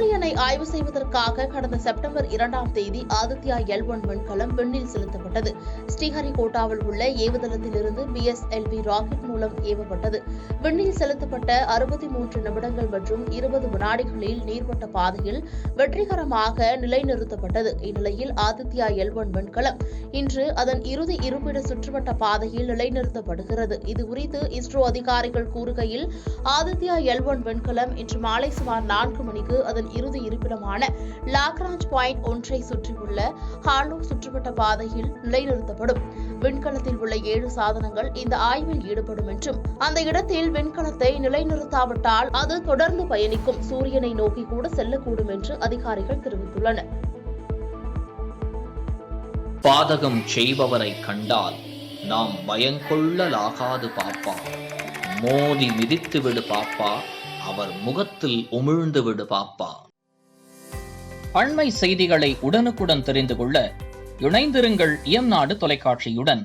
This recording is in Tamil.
சூரியனை ஆய்வு செய்வதற்காக கடந்த செப்டம்பர் 2ஆம் தேதி ஆதித்யா L1 விண்கலம் விண்ணில் செலுத்தப்பட்டது. ஸ்ரீஹரிகோட்டாவில் உள்ள ஏவுதளத்திலிருந்து PSLV ராக்கெட் மூலம் ஏவப்பட்டது. விண்ணில் செலுத்தப்பட்ட 63 நிமிடங்கள் மற்றும் 20 வினாடிகளில் நீர்வட்ட பாதையில் வெற்றிகரமாக நிலைநிறுத்தப்பட்டது. இந்நிலையில் ஆதித்யா L1 விண்கலம் இன்று அதன் இறுதி இருப்பிட சுற்றுவட்ட பாதையில் நிலைநிறுத்தப்படுகிறது. இதுகுறித்து இஸ்ரோ அதிகாரிகள் கூறுகையில், ஆதித்யா L1 விண்கலம் இன்று மாலை சுமார் 4 மணிக்கு அதன் இறுதி இருப்பிடமான லாக்ராஞ்ச் பாயிண்ட் 1ஐ சுற்றியுள்ள ஹாலோ சுற்றுவட்ட பாதையில் நிலைநிறுத்தப்படும். விண்கலத்தில் உள்ள 7 சாதனங்கள் இந்த ஆய்வில் ஈடுபடும் என்றும், அந்த இடத்தில் விண்கலத்தை நிலைநிறுத்தாவிட்டால் அது தொடர்ந்து பயணிக்கும், சூரியனை நோக்கி கூட செல்லக்கூடும் என்று அதிகாரிகள் தெரிவித்துள்ளனர். பாதகம் செய்பவரை கண்டால் நாம் பயங்கொள்ளலாகாது பாப்பா, மோதி மிதித்து விடு பாப்பா, அவர் முகத்தில் உமிழ்ந்து விடு பாப்பா. அண்மை செய்திகளை உடனுக்குடன் தெரிந்து கொள்ள இணைந்திருங்கள் இயம்நாடு தொலைக்காட்சியுடன்.